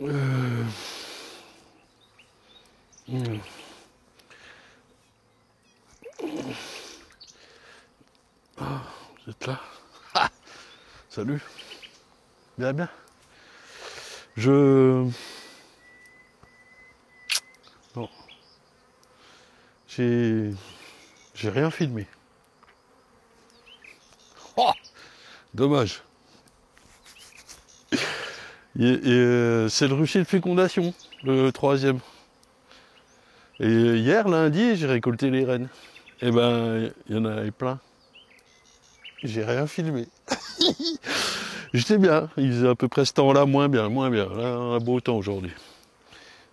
Euh, hmm. Ah, vous êtes là? Ah, salut. Bien, bien. Je... Non, j'ai... J'ai rien filmé. Oh, dommage. C'est le rucher de fécondation, le troisième. Et hier, lundi, j'ai récolté les rennes. Et ben, il y en avait plein. J'ai rien filmé. J'étais bien, il faisait à peu près ce temps-là, moins bien, moins bien. Là, on a beau temps aujourd'hui.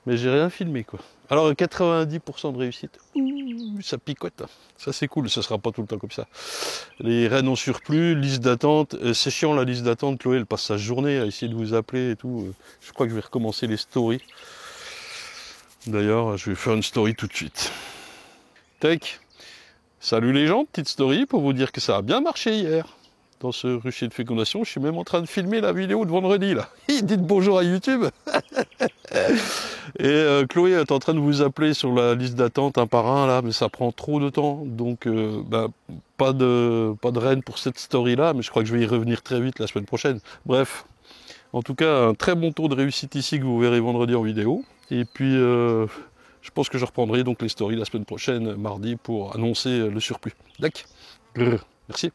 Mais j'ai rien filmé, quoi. Alors, 90% de réussite. Ouh, ça picote, hein. Ça, c'est cool, ça sera pas tout le temps comme ça. Les rennes en surplus, liste d'attente. C'est chiant, la liste d'attente. Chloé, elle passe sa journée à essayer de vous appeler et tout. Je crois que je vais recommencer les stories. D'ailleurs, je vais faire une story tout de suite. Tac. Salut les gens, petite story pour vous dire que ça a bien marché hier. Dans ce rucher de fécondation, je suis même en train de filmer la vidéo de vendredi là. Dites bonjour à YouTube. Et Chloé est en train de vous appeler sur la liste d'attente un par un là, mais ça prend trop de temps. Donc pas de reine pour cette story là, mais je crois que je vais y revenir très vite la semaine prochaine. Bref, en tout cas un très bon taux de réussite ici que vous verrez vendredi en vidéo. Et puis je pense que je reprendrai donc les stories la semaine prochaine, mardi, pour annoncer le surplus. D'accord. Merci.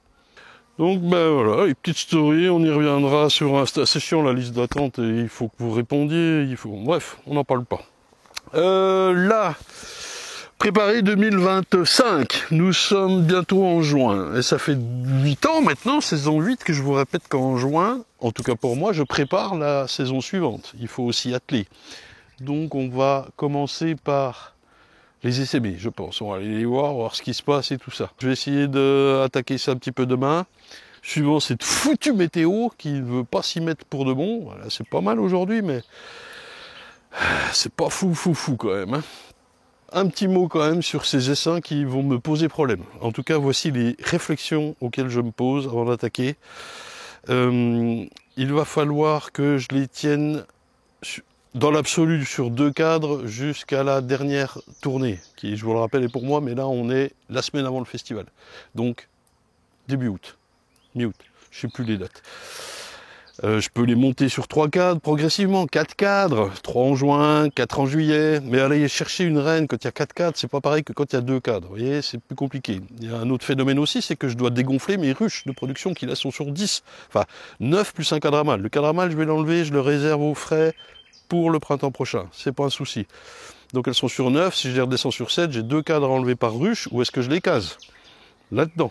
Donc ben voilà, les petites stories, on y reviendra sur Insta. C'est chiant la liste d'attente et il faut que vous répondiez, il faut. Bref, on n'en parle pas. Là, préparé 2025, nous sommes bientôt en juin. Et ça fait 8 ans maintenant, saison 8, que je vous répète qu'en juin, en tout cas pour moi, je prépare la saison suivante. Il faut aussi atteler. Donc on va commencer par les essaimer, je pense. On va aller les voir ce qui se passe et tout ça. Je vais essayer d'attaquer ça un petit peu demain. Suivant cette foutue météo qui ne veut pas s'y mettre pour de bon. Voilà, c'est pas mal aujourd'hui, mais c'est pas fou quand même. Hein. Un petit mot quand même sur ces essaims qui vont me poser problème. En tout cas, voici les réflexions auxquelles je me pose avant d'attaquer. Il va falloir que je les tienne dans l'absolu sur 2 cadres jusqu'à la dernière tournée, qui, je vous le rappelle, est pour moi, mais là on est la semaine avant le festival. Donc début août, mi-août, je ne sais plus les dates. Je peux les monter sur 3 cadres progressivement, 4 cadres, 3 en juin, 4 en juillet, mais aller chercher une reine quand il y a 4 cadres, c'est pas pareil que quand il y a 2 cadres, vous voyez, c'est plus compliqué. Il y a un autre phénomène aussi, c'est que je dois dégonfler mes ruches de production qui là sont sur 10, enfin 9 plus un cadre à mâle. Le cadre à mâle, je vais l'enlever, je le réserve au frais pour le printemps prochain, c'est pas un souci. Donc elles sont sur 9, si je les redescends sur 7, j'ai 2 cadres à enlever par ruche, où est-ce que je les case? Là-dedans.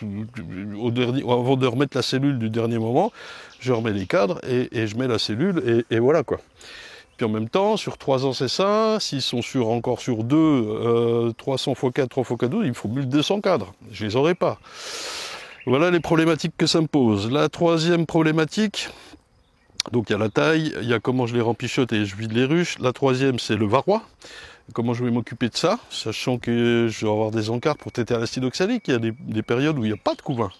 Avant de remettre la cellule du dernier moment, je remets les cadres et je mets la cellule et voilà quoi. Puis en même temps, sur 3 ans c'est ça, s'ils sont encore sur 2, 300 x 4, 3 x 4, 12, il me faut 1200 cadres. Je les aurai pas. Voilà les problématiques que ça me pose. La troisième problématique, donc il y a la taille, il y a comment je les rempichote et je vide les ruches. La troisième, c'est le varroa. Comment je vais m'occuper de ça, sachant que je vais avoir des encarts pour traiter à l'acide oxalique. Il y a des périodes où il n'y a pas de couvain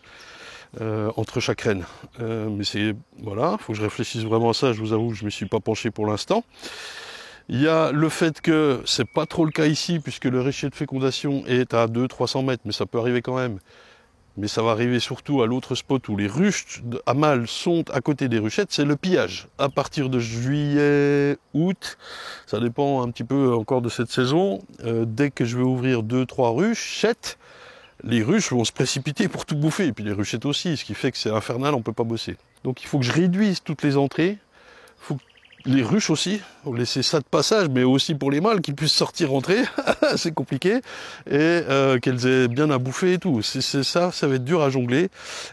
entre chaque reine. Mais c'est, voilà, il faut que je réfléchisse vraiment à ça. Je vous avoue que je ne me suis pas penché pour l'instant. Il y a le fait que c'est pas trop le cas ici, puisque le rucher de fécondation est à 200-300 mètres, mais ça peut arriver quand même. Mais ça va arriver surtout à l'autre spot où les ruches à mâles sont à côté des ruchettes, c'est le pillage. À partir de juillet, août, ça dépend un petit peu encore de cette saison, dès que je vais ouvrir 2-3 ruchettes, les ruches vont se précipiter pour tout bouffer, et puis les ruchettes aussi, ce qui fait que c'est infernal, on ne peut pas bosser. Donc il faut que je réduise toutes les entrées, faut que les ruches aussi, on laisser ça de passage, mais aussi pour les mâles, qu'ils puissent sortir, rentrer, c'est compliqué, et qu'elles aient bien à bouffer et tout. Ça va être dur à jongler,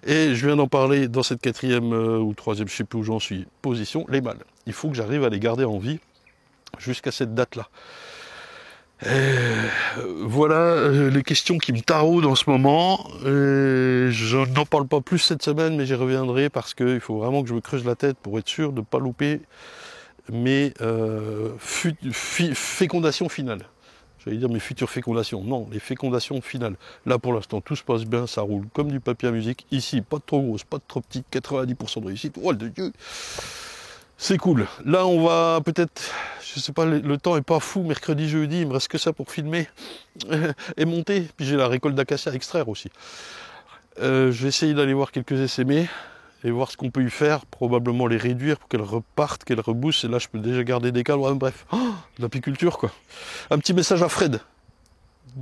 et je viens d'en parler dans cette 4e ou 3e, je sais plus où j'en suis, position, les mâles. Il faut que j'arrive à les garder en vie jusqu'à cette date-là. Voilà les questions qui me taraudent en ce moment. Je n'en parle pas plus cette semaine, mais j'y reviendrai parce qu'il faut vraiment que je me creuse la tête pour être sûr de ne pas louper mes fécondations finales. J'allais dire mes futures fécondations. Non, les fécondations finales. Là, pour l'instant, tout se passe bien, ça roule comme du papier à musique. Ici, pas de trop grosse, pas de trop petite, 90% de réussite. Oh, le Dieu! C'est cool. Là, on va peut-être, je sais pas, le temps est pas fou, mercredi, jeudi, il me reste que ça pour filmer et monter. Puis j'ai la récolte d'acacia à extraire aussi. Je vais essayer d'aller voir quelques SME et voir ce qu'on peut y faire, probablement les réduire pour qu'elles repartent, qu'elles reboussent. Et là, je peux déjà garder des cadres. Ouais, bref, de l'apiculture, quoi. Un petit message à Fred,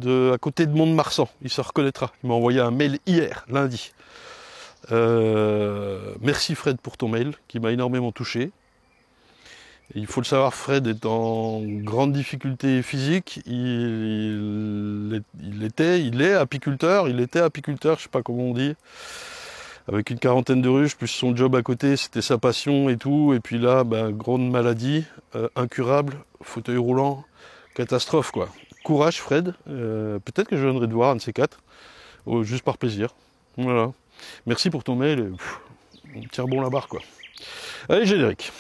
à côté de Mont-de-Marsan. Il se reconnaîtra. Il m'a envoyé un mail hier, lundi. Merci Fred pour ton mail, qui m'a énormément touché. Et il faut le savoir, Fred est en grande difficulté physique. Il est apiculteur. Il était apiculteur, je sais pas comment on dit. Avec une quarantaine de ruches, plus son job à côté, c'était sa passion et tout. Et puis là, grande maladie, incurable, fauteuil roulant, catastrophe quoi. Courage Fred, peut-être que je viendrai te voir, un de ces quatre, juste par plaisir. Voilà. Merci pour ton mail, on tire bon la barre quoi. Allez, générique.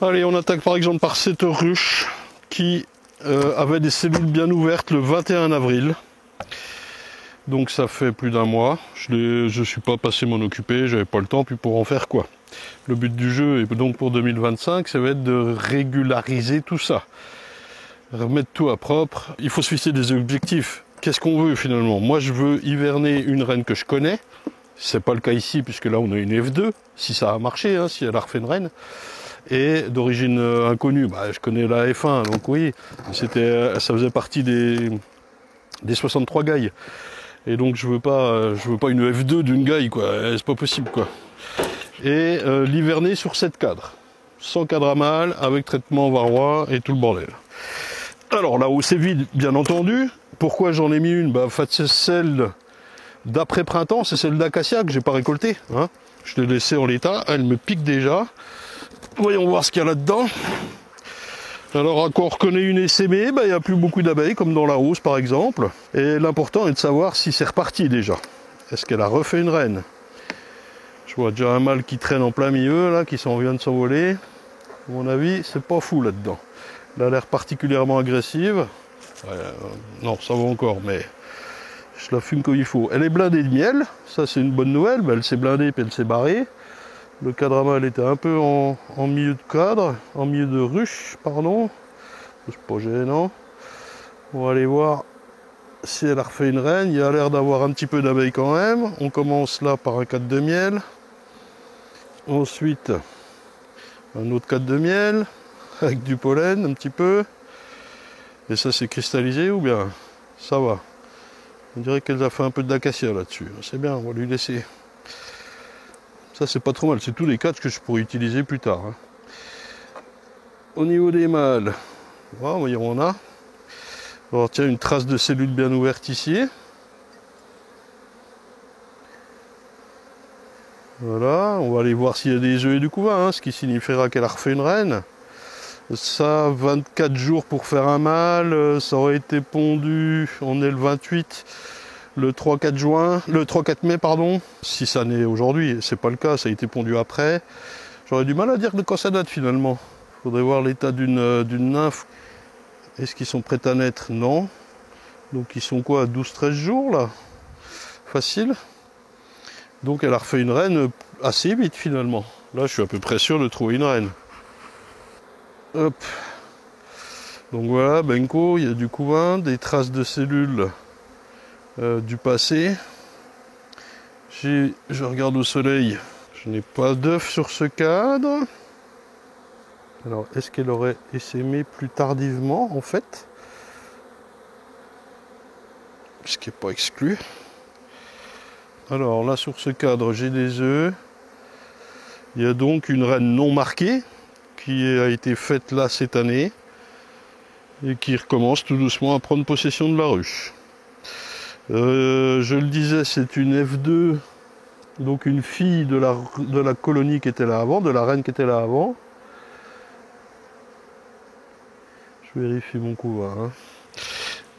Allez, on attaque par exemple par cette ruche qui avait des cellules bien ouvertes le 21 avril. Donc ça fait plus d'un mois. Je suis pas passé m'en occuper, j'avais pas le temps, puis pour en faire quoi? Le but du jeu, et donc pour 2025, ça va être de régulariser tout ça. Remettre tout à propre. Il faut se fixer des objectifs. Qu'est-ce qu'on veut finalement? Moi je veux hiverner une reine que je connais. C'est pas le cas ici, puisque là on a une F2. Si ça a marché, hein, si elle a refait une reine. Et d'origine inconnue, je connais la F1, donc oui, ça faisait partie des 63 gailles. Et donc je veux pas une F2 d'une gaille, quoi, c'est pas possible, quoi. Et l'hiverner sur 7 cadres, sans cadre à mâle, avec traitement varroa et tout le bordel. Alors là où c'est vide, bien entendu, pourquoi j'en ai mis une? En fait, c'est celle d'après printemps, c'est celle d'acacia que j'ai pas récoltée, hein. Je l'ai laissée en l'état, elle me pique déjà. Voyons voir ce qu'il y a là-dedans. Alors, quand on reconnaît une essaimée, il n'y a plus beaucoup d'abeilles, comme dans la rose par exemple. Et l'important est de savoir si c'est reparti déjà. Est-ce qu'elle a refait une reine? Je vois déjà un mâle qui traîne en plein milieu, là, qui vient de s'envoler. À mon avis, c'est pas fou là-dedans. Elle a l'air particulièrement agressive. Non, ça va encore, mais je la fume comme il faut. Elle est blindée de miel, ça c'est une bonne nouvelle. Elle s'est blindée puis elle s'est barrée. Le cadre à mâle était un peu en milieu de cadre, en milieu de ruche, pardon. C'est pas gênant. On va aller voir si elle a refait une reine. Il y a l'air d'avoir un petit peu d'abeilles quand même. On commence là par un cadre de miel. Ensuite, un autre cadre de miel, avec du pollen un petit peu. Et ça c'est cristallisé ou bien ça va? On dirait qu'elle a fait un peu d'acacia là-dessus. C'est bien, on va lui laisser. Ça c'est pas trop mal, c'est tous les cadres que je pourrais utiliser plus tard. Hein. Au niveau des mâles, voilà, voyons, on a. Alors tiens, une trace de cellule bien ouverte ici. Voilà, on va aller voir s'il y a des œufs et du couvain, hein, ce qui signifiera qu'elle a refait une reine. Ça, 24 jours pour faire un mâle, ça aurait été pondu, on est le 28. Le 3-4 mai, pardon, si ça n'est aujourd'hui, c'est pas le cas, ça a été pondu après. J'aurais du mal à dire de quand ça date finalement. Il faudrait voir l'état d'une nymphe. Est-ce qu'ils sont prêts à naître? Non. Donc ils sont quoi, 12-13 jours là? Facile. Donc elle a refait une reine assez vite finalement. Là je suis à peu près sûr de trouver une reine. Hop. Donc voilà, Benko, il y a du couvain, des traces de cellules. Du passé. Je regarde au soleil, je n'ai pas d'œuf sur ce cadre. Alors est-ce qu'elle aurait essaimé plus tardivement en fait? Ce qui n'est pas exclu. Alors là sur ce cadre j'ai des œufs. Il y a donc une reine non marquée qui a été faite là cette année et qui recommence tout doucement à prendre possession de la ruche. Je le disais, c'est une F2 Donc une fille de la colonie qui était là avant, de la reine qui était là avant. Je vérifie mon couloir. Hein.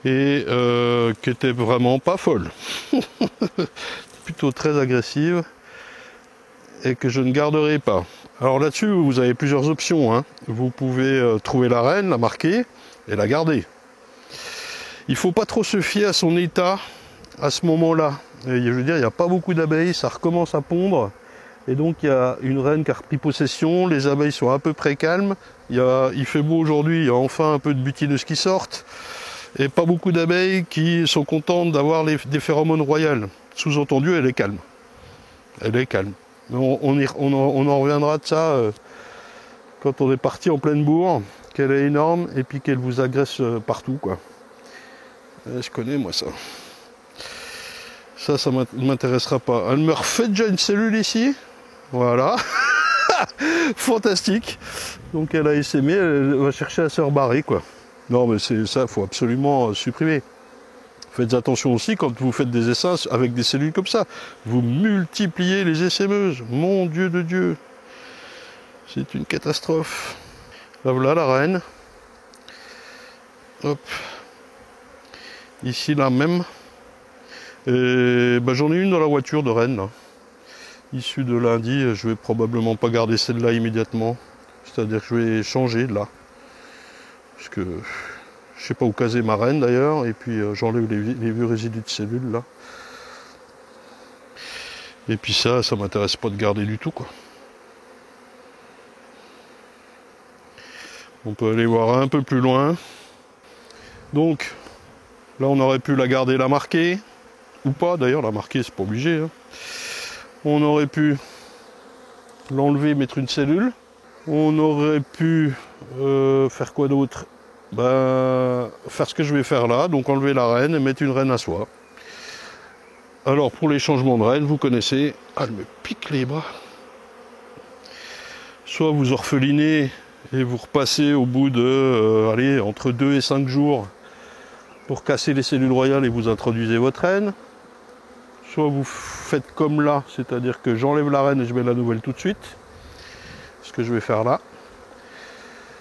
Et qui était vraiment pas folle. Plutôt très agressive. Et que je ne garderai pas. Alors là-dessus, vous avez plusieurs options. Hein. Vous pouvez trouver la reine, la marquer et la garder. Il ne faut pas trop se fier à son état à ce moment-là. Je veux dire, il n'y a pas beaucoup d'abeilles, ça recommence à pondre. Et donc il y a une reine qui a repris possession, les abeilles sont à peu près calmes. Il fait beau aujourd'hui, il y a enfin un peu de butineuses qui sortent. Et pas beaucoup d'abeilles qui sont contentes d'avoir des phéromones royales. Sous-entendu, elle est calme. Elle est calme. Mais on en reviendra de ça quand on est parti en pleine bourre, qu'elle est énorme et puis qu'elle vous agresse partout, quoi. Je connais moi ça. Ça ne m'intéressera pas. Elle me refait déjà une cellule ici. Voilà. Fantastique. Donc elle a essaimé, elle va chercher à se rebarrer, quoi. Non mais c'est ça, il faut absolument supprimer. Faites attention aussi quand vous faites des essaims avec des cellules comme ça. Vous multipliez les essaimeuses. Mon Dieu de Dieu. C'est une catastrophe. Là voilà la reine. Hop. Ici là même. Et ben, j'en ai une dans la voiture de reine là. Issue de lundi, je vais probablement pas garder celle-là immédiatement. C'est-à-dire que je vais changer de là. Parce que je sais pas où caser ma reine d'ailleurs. Et puis j'enlève les vieux résidus de cellules là. Et puis ça m'intéresse pas de garder du tout, quoi. On peut aller voir un peu plus loin. Donc là on aurait pu la garder, la marquer. Ou pas d'ailleurs, la marquer c'est pas obligé. Hein. On aurait pu l'enlever, mettre une cellule. On aurait pu faire quoi d'autre? Faire ce que je vais faire là, donc enlever la reine et mettre une reine à soie. Alors pour les changements de reine, vous connaissez, elle me pique les bras. Soit vous orphelinez et vous repassez au bout de entre 2 et 5 jours pour casser les cellules royales et vous introduisez votre reine. Soit vous faites comme là, c'est-à-dire que j'enlève la reine et je mets la nouvelle tout de suite. Ce que je vais faire là.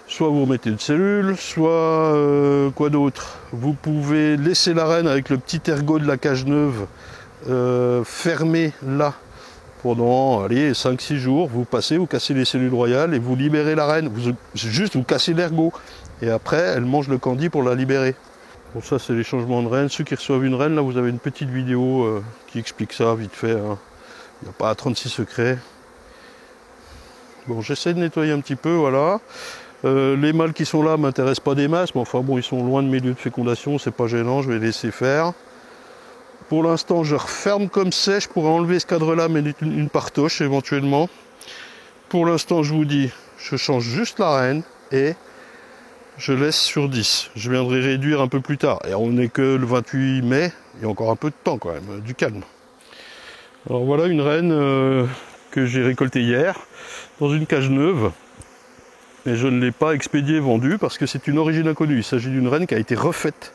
Soit vous remettez une cellule, soit quoi d'autre? Vous pouvez laisser la reine avec le petit ergot de la cage neuve fermé là pendant 5-6 jours. Vous passez, vous cassez les cellules royales et vous libérez la reine. Juste vous cassez l'ergot. Et après, elle mange le candy pour la libérer. Bon, ça c'est les changements de reine. Ceux qui reçoivent une reine, là vous avez une petite vidéo qui explique ça vite fait. Hein. Il n'y a pas 36 secrets. Bon, j'essaie de nettoyer un petit peu, voilà. Les mâles qui sont là ne m'intéressent pas des masses, mais enfin bon, ils sont loin de mes lieux de fécondation, c'est pas gênant, je vais les laisser faire. Pour l'instant, je referme comme c'est, je pourrais enlever ce cadre-là, mais une partoche éventuellement. Pour l'instant, je vous dis, je change juste la reine et je laisse sur 10. Je viendrai réduire un peu plus tard. Et on n'est que le 28 mai, il y a encore un peu de temps quand même, du calme. Alors voilà une reine que j'ai récoltée hier, dans une cage neuve. Et je ne l'ai pas expédiée, vendue, parce que c'est une origine inconnue. Il s'agit d'une reine qui a été refaite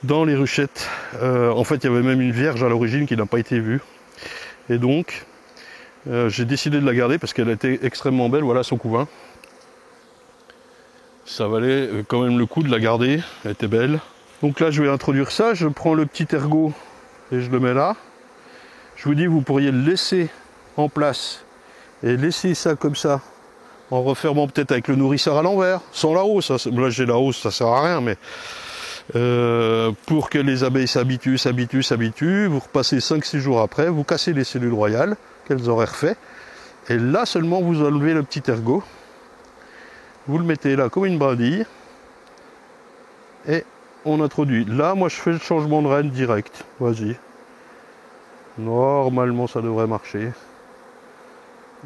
dans les ruchettes. En fait, il y avait même une vierge à l'origine qui n'a pas été vue. Et donc, j'ai décidé de la garder parce qu'elle était extrêmement belle. Voilà son couvain. Ça valait quand même le coup de la garder. Elle était belle. Donc là, je vais introduire ça. Je prends le petit ergot et je le mets là. Je vous dis, vous pourriez le laisser en place et laisser ça comme ça, en refermant peut-être avec le nourrisseur à l'envers, sans la hausse. Là j'ai la hausse, ça sert à rien, mais pour que les abeilles s'habituent, vous repassez 5-6 jours après, vous cassez les cellules royales qu'elles auraient refait, et là seulement vous enlevez le petit ergot, vous le mettez là comme une brindille, et on introduit. Là, moi je fais le changement de reine direct, vas-y. Normalement ça devrait marcher.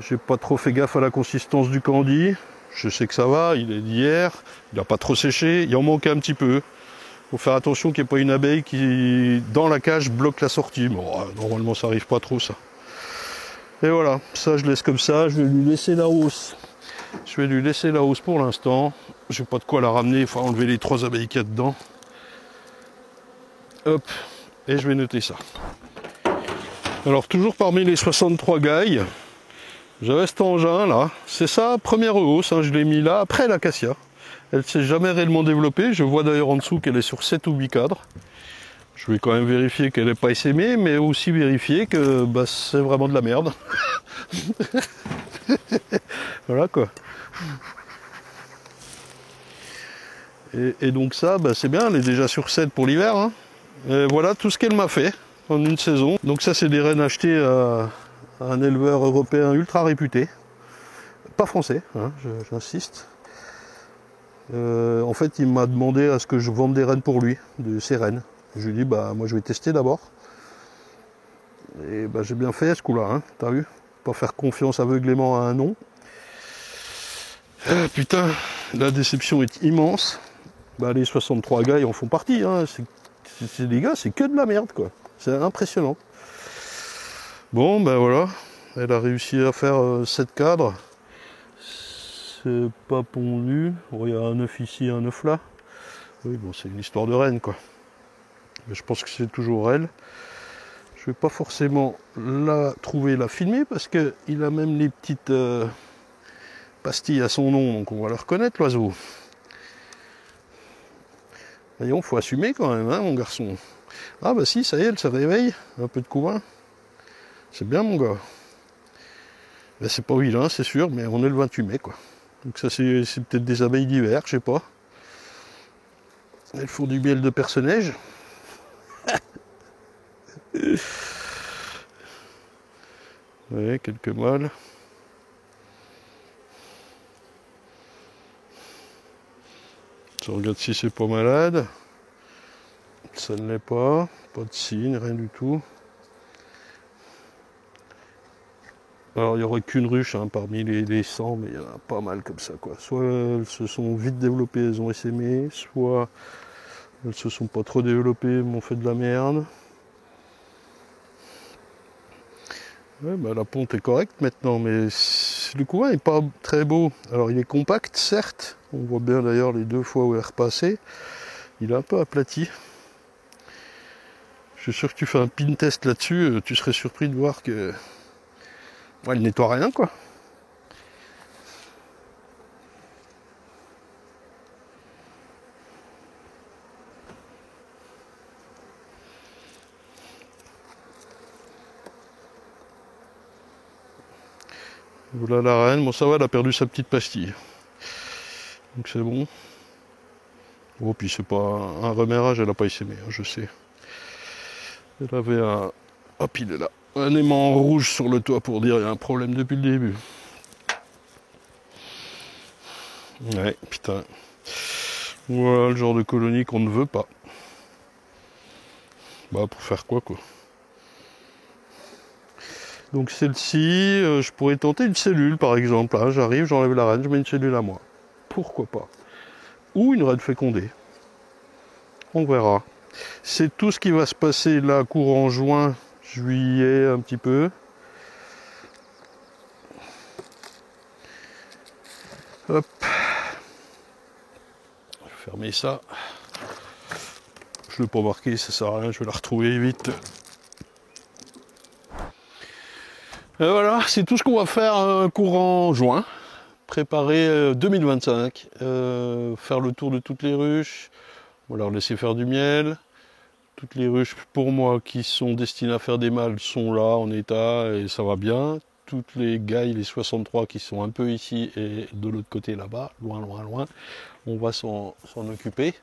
J'ai pas trop fait gaffe à la consistance du candy. Je sais que ça va, il est d'hier, il n'a pas trop séché, il en manque un petit peu. Il faut faire attention qu'il n'y ait pas une abeille qui, dans la cage, bloque la sortie. Bon, normalement ça n'arrive pas trop ça. Et voilà, ça je laisse comme ça, je vais lui laisser la hausse. Je vais lui laisser la hausse pour l'instant. J'ai pas de quoi la ramener, il faut enlever les 3 abeilles qu'il y a dedans. Hop, et je vais noter ça. Alors toujours parmi les 63 gailles, j'avais cet engin là, c'est sa première hausse, hein, je l'ai mis là après l'acacia. Elle ne s'est jamais réellement développée, je vois d'ailleurs en dessous qu'elle est sur 7 ou 8 cadres. Je vais quand même vérifier qu'elle n'est pas essaimée, mais aussi vérifier que bah, c'est vraiment de la merde. Voilà quoi. Et donc ça, bah, c'est bien, elle est déjà sur 7 pour l'hiver. Hein. Et voilà tout ce qu'elle m'a fait en une saison. Donc ça, c'est des rennes achetées à un éleveur européen ultra réputé. Pas français, hein, j'insiste. En fait, il m'a demandé à ce que je vende des rennes pour lui, de ses rennes. Je lui ai dit, bah moi je vais tester d'abord. Et bah j'ai bien fait ce coup-là, hein, t'as vu? Pas faire confiance aveuglément à un nom. Putain, la déception est immense. Bah les 63 gars, ils en font partie, hein. C'est des gars, c'est que de la merde, quoi. C'est impressionnant. Bon, ben voilà, elle a réussi à faire 7 cadres. C'est pas pondu. Bon, il y a un œuf ici, un œuf là. Oui, bon, c'est une histoire de reine, quoi. Mais je pense que c'est toujours elle. Je vais pas forcément la trouver, la filmer, parce qu'il a même les petites pastilles à son nom, donc on va le reconnaître, l'oiseau. Voyons, faut assumer quand même, hein, mon garçon. Ah bah si, ça y est, elle se réveille. Un peu de couvain. C'est bien, mon gars. Ben, c'est pas vilain, c'est sûr, mais on est le 28 mai, quoi. Donc ça, c'est peut-être des abeilles d'hiver, je sais pas. Elles font du miel de perce-neige. Ouais, quelques mâles. Je regarde si c'est pas malade. Ça ne l'est pas. Pas de signe, rien du tout. Alors il n'y aurait qu'une ruche hein, parmi les 100, mais il y en a pas mal comme ça, quoi. Soit elles se sont vite développées, elles ont essaimé, soit elles se sont pas trop développées, m'ont fait de la merde. Ouais, bah, la ponte est correcte maintenant, mais le couvain n'est pas très beau. Alors il est compact, certes. On voit bien d'ailleurs les 2 fois où elle est repassée. Il est un peu aplati. Je suis sûr que tu fais un pin test là-dessus, tu serais surpris de voir que ouais, elle nettoie rien, quoi. Voilà la reine, bon ça va, elle a perdu sa petite pastille. Donc c'est bon. Oh, puis c'est pas un remérage, elle a pas essaimé, hein, je sais. Elle avait un... Hop, il est là. Un aimant rouge sur le toit pour dire qu'il y a un problème depuis le début. Ouais, putain. Voilà le genre de colonie qu'on ne veut pas. Bah pour faire quoi. Donc celle-ci, je pourrais tenter une cellule par exemple. Hein. J'arrive, j'enlève la reine, je mets une cellule à moi. Pourquoi pas. Ou une reine fécondée. On verra. C'est tout ce qui va se passer là, courant juin, juillet un petit peu. Hop. Je vais fermer ça. Je ne l'ai pas marqué, ça sert à rien, je vais la retrouver vite. Et voilà, c'est tout ce qu'on va faire courant juin. Préparer 2025. Faire le tour de toutes les ruches. On va leur laisser faire du miel. Toutes les ruches pour moi qui sont destinées à faire des mâles sont là en état et ça va bien. Toutes les gailles, les 63 qui sont un peu ici et de l'autre côté là-bas, loin, loin, loin, on va s'en occuper.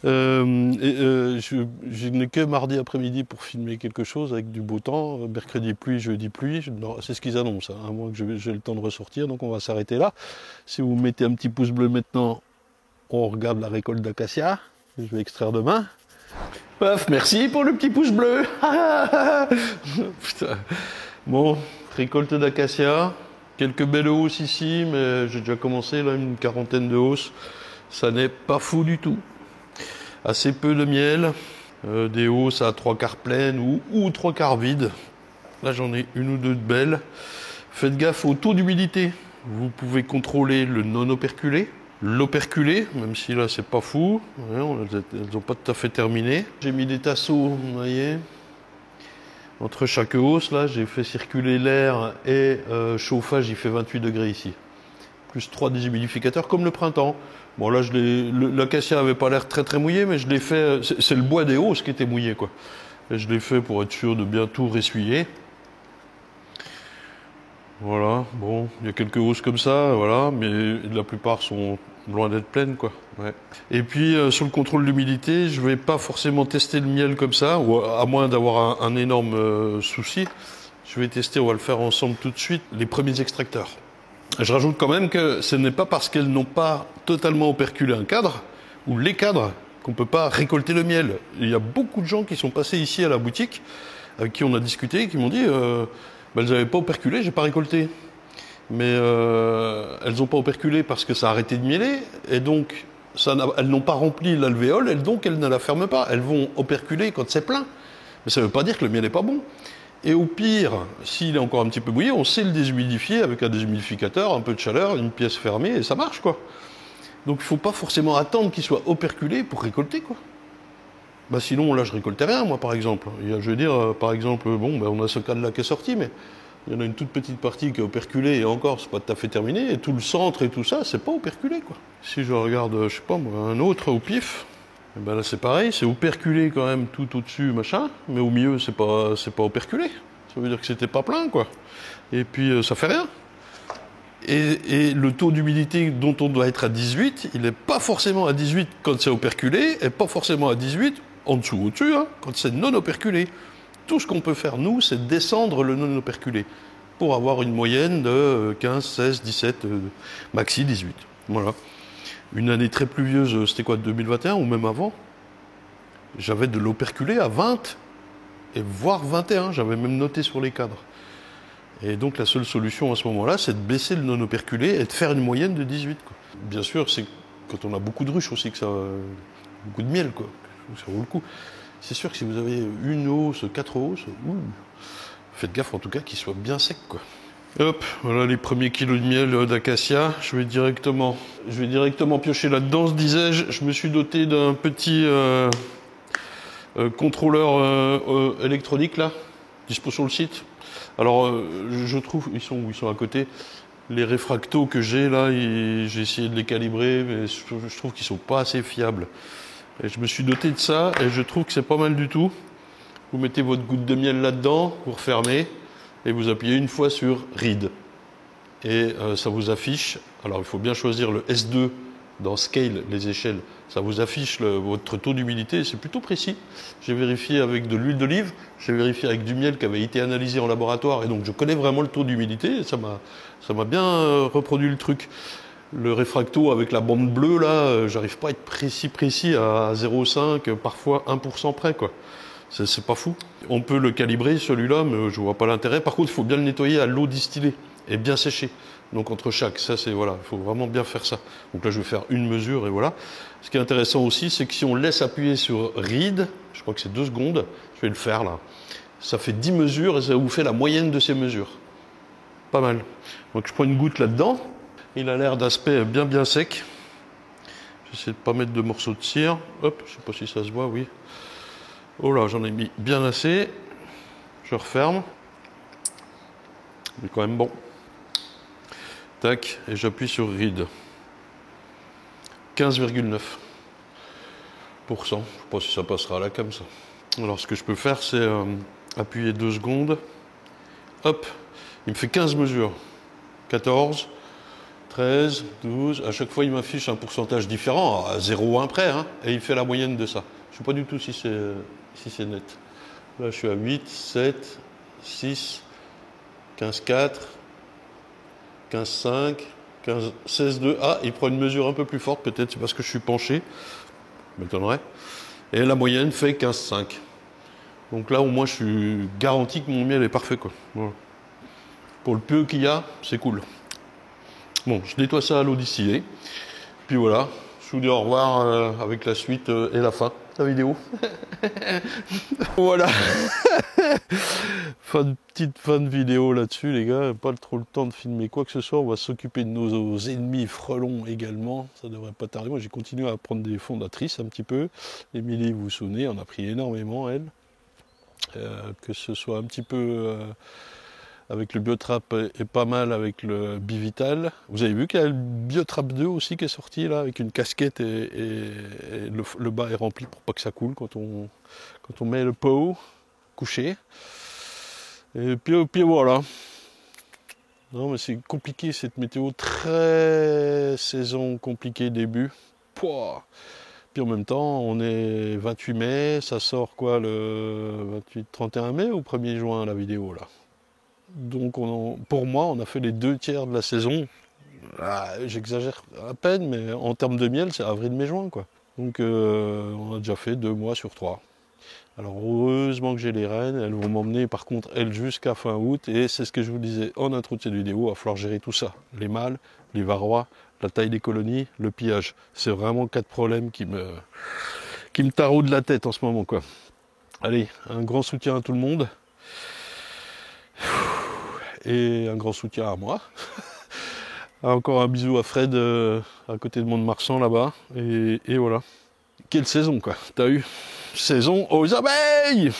Je n'ai que mardi après-midi pour filmer quelque chose avec du beau temps. Mercredi pluie, jeudi pluie. C'est ce qu'ils annoncent, hein, à moins que j'ai le temps de ressortir. Donc on va s'arrêter là. Si vous mettez un petit pouce bleu maintenant, on regarde la récolte d'acacia. Je vais extraire demain. Paf, merci pour le petit pouce bleu. Putain. Bon, récolte d'acacia. Quelques belles hausses ici, mais j'ai déjà commencé là, une quarantaine de hausses. Ça n'est pas fou du tout. Assez peu de miel, des hausses à 3/4 pleines ou 3/4 vides. Là j'en ai une ou deux de belles. Faites gaffe au taux d'humidité. Vous pouvez contrôler le non operculé. l'operculé, même si là c'est pas fou. Ouais, elles n'ont pas tout à fait terminé. J'ai mis des tasseaux, vous voyez. Entre chaque hausse, là, j'ai fait circuler l'air et chauffage, il fait 28 degrés ici. Plus 3 déshumidificateurs, comme le printemps. Bon, là, l'acacia avait pas l'air très très mouillé, mais je l'ai fait. C'est le bois des hausses qui était mouillé, quoi. Et je l'ai fait pour être sûr de bien tout ressuyer. Voilà, bon, il y a quelques hausses comme ça, voilà, mais la plupart sont loin d'être pleines, quoi. Ouais. Et puis, sur le contrôle d'humidité, je vais pas forcément tester le miel comme ça, ou à moins d'avoir un énorme souci. Je vais tester, on va le faire ensemble tout de suite, les premiers extracteurs. Je rajoute quand même que ce n'est pas parce qu'elles n'ont pas totalement operculé un cadre, ou les cadres, qu'on ne peut pas récolter le miel. Il y a beaucoup de gens qui sont passés ici à la boutique, avec qui on a discuté, qui m'ont dit elles n'avaient pas operculé, j'ai pas récolté. Mais elles n'ont pas operculé parce que ça a arrêté de mieler, et donc elles n'ont pas rempli l'alvéole, et donc elles ne la ferment pas. Elles vont operculer quand c'est plein. Mais ça ne veut pas dire que le miel n'est pas bon. Et au pire, s'il est encore un petit peu mouillé, on sait le déshumidifier avec un déshumidificateur, un peu de chaleur, une pièce fermée, et ça marche, quoi. Donc il ne faut pas forcément attendre qu'il soit operculé pour récolter, quoi. Bah sinon, là, je récoltais rien, moi, par exemple. Je veux dire, par exemple, bon, on a ce cadre-là qui est sorti, mais il y en a une toute petite partie qui est operculée, et encore, c'est pas tout à fait terminé, et tout le centre et tout ça, c'est pas operculé, quoi. Si je regarde, je sais pas moi, un autre au pif, et ben là c'est pareil, c'est operculé quand même tout au-dessus, machin, mais au milieu c'est pas operculé. Ça veut dire que c'était pas plein, quoi. Et puis ça fait rien. Et le taux d'humidité dont on doit être à 18, il n'est pas forcément à 18 quand c'est operculé, et pas forcément à 18 en dessous, au-dessus, hein, quand c'est non operculé. Tout ce qu'on peut faire, nous, c'est descendre le non operculé pour avoir une moyenne de 15, 16, 17, maxi 18. Voilà. Une année très pluvieuse, c'était quoi, 2021 ou même avant? J'avais de l'operculé à 20 et voire 21, j'avais même noté sur les cadres. Et donc la seule solution à ce moment-là, c'est de baisser le non-operculé et de faire une moyenne de 18. Quoi. Bien sûr, c'est quand on a beaucoup de ruches aussi que ça, beaucoup de miel, quoi. Ça vaut le coup. C'est sûr que si vous avez une hausse, 4 hausses, faites gaffe en tout cas qu'il soit bien sec, quoi. Hop, voilà les premiers kilos de miel d'acacia. Je vais directement piocher là-dedans, disais-je. Je me suis doté d'un petit contrôleur électronique là, dispo sur le site. Alors, je trouve, ils sont à côté. Les réfractos que j'ai là, j'ai essayé de les calibrer, mais je trouve qu'ils sont pas assez fiables. Et je me suis doté de ça, et je trouve que c'est pas mal du tout. Vous mettez votre goutte de miel là-dedans, vous refermez, et vous appuyez une fois sur Read. Et ça vous affiche, alors il faut bien choisir le S2 dans Scale, les échelles. Ça vous affiche votre taux d'humidité, c'est plutôt précis. J'ai vérifié avec de l'huile d'olive, j'ai vérifié avec du miel qui avait été analysé en laboratoire, et donc je connais vraiment le taux d'humidité, et ça m'a bien reproduit le truc. Le réfracto avec la bande bleue, là, j'arrive pas à être précis à 0,5, parfois 1% près, quoi. C'est pas fou. On peut le calibrer, celui-là, mais je vois pas l'intérêt. Par contre, il faut bien le nettoyer à l'eau distillée et bien séché. Donc entre chaque, ça c'est voilà, il faut vraiment bien faire ça. Donc là, je vais faire une mesure et voilà. Ce qui est intéressant aussi, c'est que si on laisse appuyer sur Read, je crois que c'est 2 secondes, je vais le faire là. Ça fait 10 mesures et ça vous fait la moyenne de ces mesures. Pas mal. Donc je prends une goutte là-dedans. Il a l'air d'aspect bien sec. J'essaie de pas mettre de morceaux de cire. Hop, je sais pas si ça se voit, oui. Oh là, j'en ai mis bien assez. Je referme. Il est quand même bon. Tac, et j'appuie sur Read. 15,9%. Je sais pas si ça passera à la cam, ça. Alors, ce que je peux faire, c'est appuyer 2 secondes. Hop, il me fait 15 mesures. 14, 13, 12. À chaque fois, il m'affiche un pourcentage différent, à 0,1 près, hein, et il fait la moyenne de ça. Je ne sais pas du tout si c'est net. Là, je suis à 8, 7, 6, 15,4, 15,5, 16,2. Ah, il prend une mesure un peu plus forte, peut-être c'est parce que je suis penché. M'étonnerait. Et la moyenne fait 15,5. Donc là, au moins, je suis garanti que mon miel est parfait, quoi. Voilà. Pour le peu qu'il y a, c'est cool. Bon, je nettoie ça à l'eau distillée. Puis voilà, je vous dis au revoir avec la suite et la fin de la vidéo. Voilà. Petite fin de vidéo là-dessus, les gars. Pas trop le temps de filmer quoi que ce soit. On va s'occuper de nos ennemis frelons également. Ça devrait pas tarder. Moi, j'ai continué à prendre des fondatrices un petit peu. Émilie, vous vous souvenez, on a pris énormément, elle. Que ce soit un petit peu avec le Biotrap et pas mal avec le Bivital. Vous avez vu qu'il y a le Biotrap 2 aussi qui est sorti là, avec une casquette et le bas est rempli pour pas que ça coule quand on met le pot couché. Et puis voilà. Non mais c'est compliqué cette météo, très saison compliquée début. Pouah. Puis en même temps, on est 28 mai, ça sort quoi le 31 mai ou 1er juin la vidéo là. Donc pour moi, on a fait les 2 tiers de la saison. Ah, j'exagère à peine, mais en termes de miel, c'est avril, mai, juin quoi. Donc on a déjà fait 2 mois sur 3. Alors heureusement que j'ai les reines, elles vont m'emmener par contre elles jusqu'à fin août et c'est ce que je vous disais en intro de cette vidéo, il va falloir gérer tout ça. Les mâles, les varrois, la taille des colonies, le pillage. C'est vraiment 4 problèmes qui me taraudent la tête en ce moment quoi. Allez, un grand soutien à tout le monde. Et un grand soutien à moi. Encore un bisou à Fred à côté de Mont-de-Marsan là-bas. Et voilà. Quelle saison quoi, t'as eu? Saison aux abeilles!